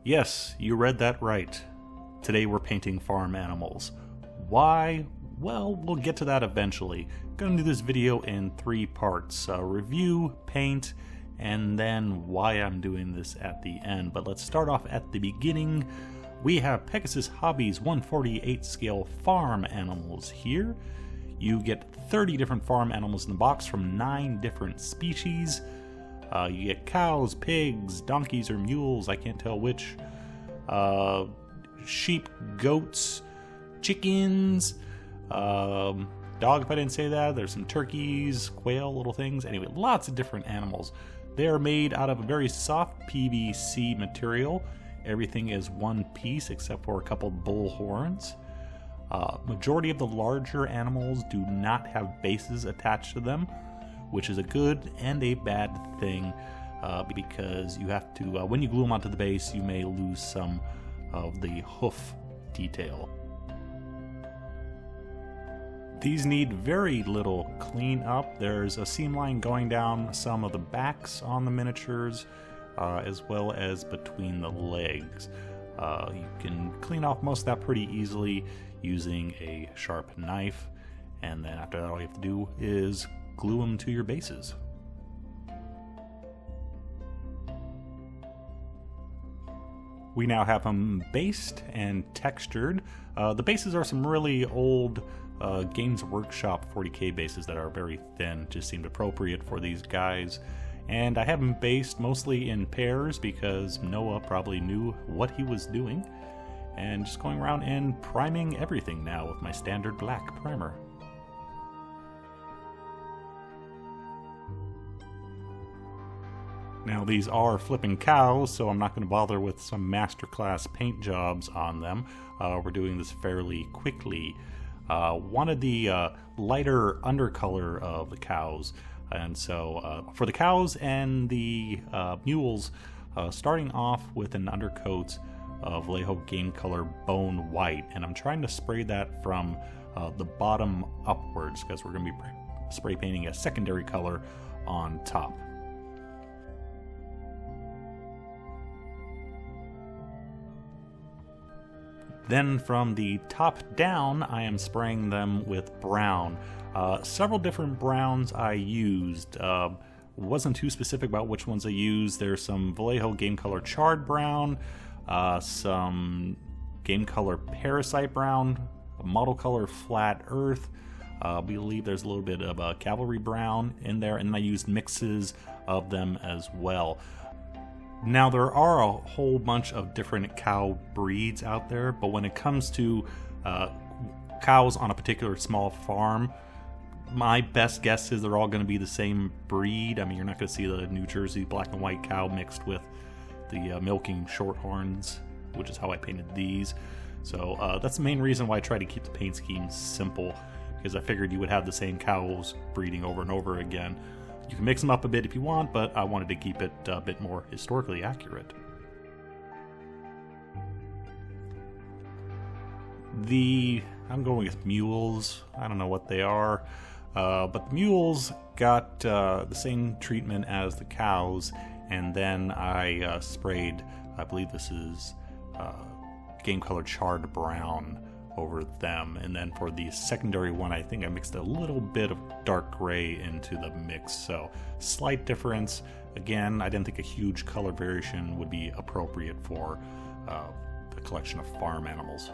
Yes, you read that right. Today we're painting farm animals. Why? Well, we'll get to that eventually. I'm gonna do this video in 3 parts. Review, paint, and then why I'm doing this at the end. But let's start off at the beginning. We have Pegasus Hobbies 148 scale farm animals here. You get 30 different farm animals in the box from 9 different species. You get cows, pigs, donkeys or mules, I can't tell which, sheep, goats, chickens, dog if I didn't say that, there's some turkeys, quail, little things, anyway, lots of different animals. They are made out of a very soft PVC material. Everything is one piece except for a couple bull horns. Majority of the larger animals do not have bases attached to them, which is a good and a bad thing because you have to, when you glue them onto the base, you may lose some of the hoof detail. These need very little cleanup. There's a seam line going down some of the backs on the miniatures, as well as between the legs. You can clean off most of that pretty easily using a sharp knife, and then after that all you have to do is glue them to your bases. We now have them based and textured. The bases are some really old Games Workshop 40K bases that are very thin, just seemed appropriate for these guys. And I have them based mostly in pairs because Noah probably knew what he was doing. And just going around and priming everything now with my standard black primer. Now these are flipping cows, so I'm not going to bother with some masterclass paint jobs on them. We're doing this fairly quickly. Wanted the lighter undercolor of the cows, and so for the cows and the mules, starting off with an undercoat of Vallejo Game Color Bone White, and I'm trying to spray that from the bottom upwards because we're going to be spray painting a secondary color on top. Then from the top down, I am spraying them with brown. Several different browns I used. Wasn't too specific about which ones I used. There's some Vallejo Game Color Charred Brown, some Game Color Parasite Brown, a Model Color Flat Earth. I believe there's a little bit of Cavalry Brown in there, and then I used mixes of them as well. Now there are a whole bunch of different cow breeds out there, but when it comes to cows on a particular small farm, my best guess is they're all going to be the same breed. I mean, you're not going to see the New Jersey black and white cow mixed with the milking shorthorns, which is how I painted these. So that's the main reason why I try to keep the paint scheme simple, because I figured you would have the same cows breeding over and over again. You can mix them up a bit if you want, but I wanted to keep it a bit more historically accurate. I'm going with mules. I don't know what they are, but the mules got the same treatment as the cows, and then I sprayed, I believe this is Game Color Charred Brown over them, and then for the secondary one I think I mixed a little bit of dark gray into the mix, so slight difference. Again, I didn't think a huge color variation would be appropriate for the collection of farm animals.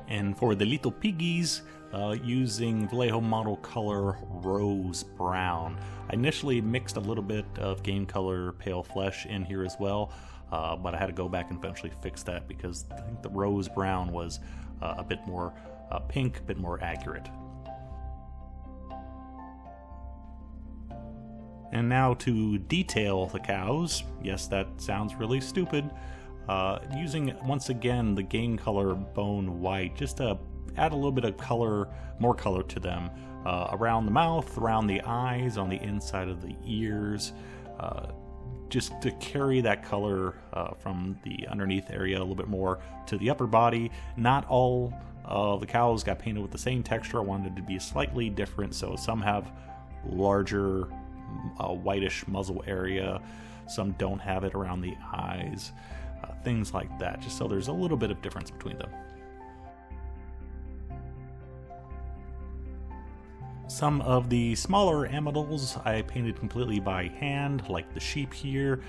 And for the little piggies, using Vallejo Model Color Rose Brown. I initially mixed a little bit of Game Color Pale Flesh in here as well, but I had to go back and eventually fix that because I think the Rose Brown was a bit more pink, a bit more accurate. And now to detail the cows. Yes, that sounds really stupid. Using, once again, the Game Color Bone White, just to add a little bit of color, more color to them, around the mouth, around the eyes, on the inside of the ears, just to carry that color from the underneath area a little bit more to the upper body. Not all the cows got painted with the same texture. I wanted it to be slightly different, so some have larger a whitish muzzle area. Some don't have it around the eyes. Things like that, just so there's a little bit of difference between them. Some of the smaller animals I painted completely by hand, like the sheep here.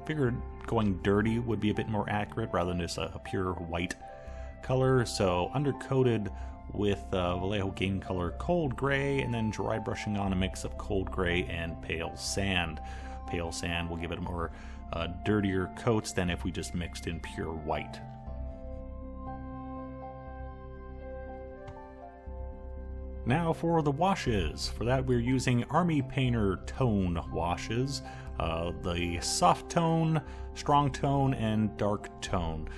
Figured going dirty would be a bit more accurate rather than just a pure white color, so undercoated with Vallejo Game Color Cold Gray, and then dry brushing on a mix of cold gray and pale sand. Pale sand will give it a more dirtier coats than if we just mixed in pure white. Now for the washes. For that we're using Army Painter tone washes. The soft tone, strong tone, and dark tone.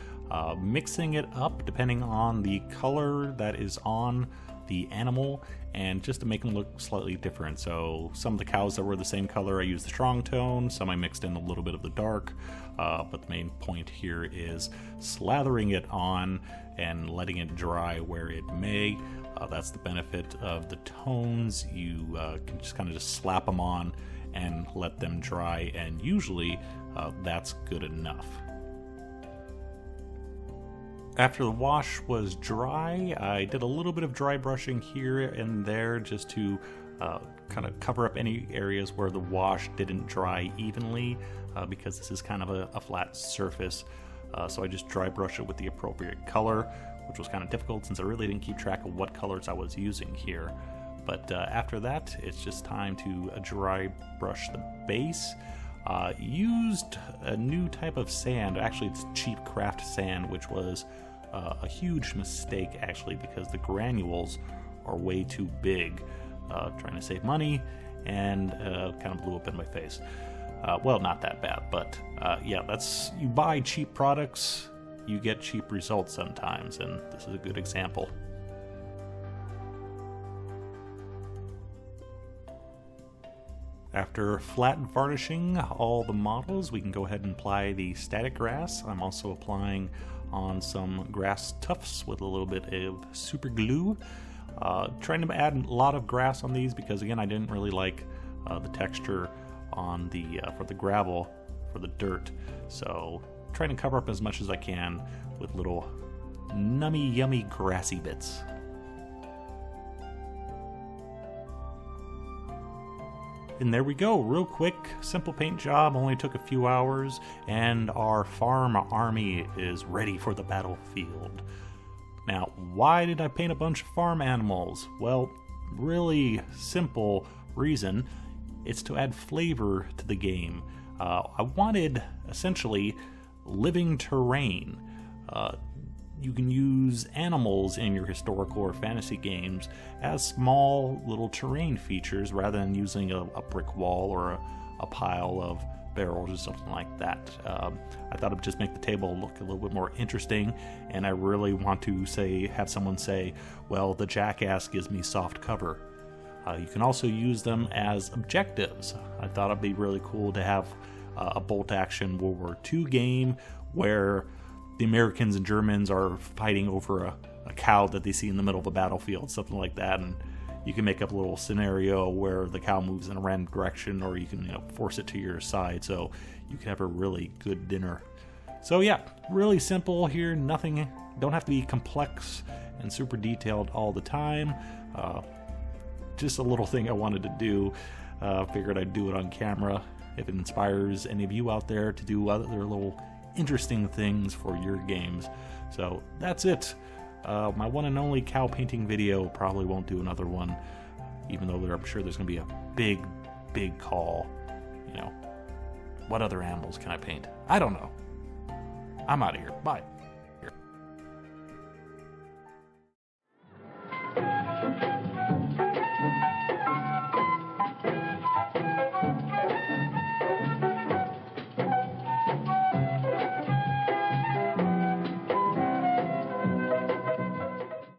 Mixing it up depending on the color that is on the animal, and just to make them look slightly different. So some of the cows that were the same color I used the strong tone, some I mixed in a little bit of the dark, but the main point here is slathering it on and letting it dry where it may. That's the benefit of the tones. You can just kind of slap them on and let them dry, and usually that's good enough. After the wash was dry, I did a little bit of dry brushing here and there just to kind of cover up any areas where the wash didn't dry evenly, because this is kind of a flat surface. So I just dry brushed it with the appropriate color, which was kind of difficult since I really didn't keep track of what colors I was using here. But after that, it's just time to dry brush the base. Used a new type of sand. Actually, it's cheap craft sand, which was a huge mistake actually, because the granules are way too big. Trying to save money, and kind of blew up in my face. Well, not that bad, but yeah, that's, you buy cheap products, you get cheap results sometimes, and this is a good example. After flat varnishing all the models, we can go ahead and apply the static grass. I'm also applying on some grass tufts with a little bit of super glue. Trying to add a lot of grass on these because, again, I didn't really like the texture on the for the gravel, for the dirt. So trying to cover up as much as I can with little nummy, yummy, grassy bits. And there we go, real quick, simple paint job, only took a few hours, and our farm army is ready for the battlefield. Now, why did I paint a bunch of farm animals? Well, really simple reason, it's to add flavor to the game. I wanted, essentially, living terrain. You can use animals in your historical or fantasy games as small little terrain features rather than using a brick wall or a pile of barrels or something like that. I thought it would just make the table look a little bit more interesting, and I really want to have someone say, well, the jackass gives me soft cover. You can also use them as objectives. I thought it'd be really cool to have a bolt action World War II game where the Americans and Germans are fighting over a cow that they see in the middle of a battlefield, something like that, and you can make up a little scenario where the cow moves in a random direction, or you can force it to your side so you can have a really good dinner. So yeah, really simple here, nothing, don't have to be complex and super detailed all the time. Just a little thing I wanted to do. Figured I'd do it on camera if it inspires any of you out there to do other little interesting things for your games. So that's it. My one and only cow painting video. Probably won't do another one, even though I'm sure there's going to be a big call. What other animals can I paint? I don't know. I'm out of here. Bye.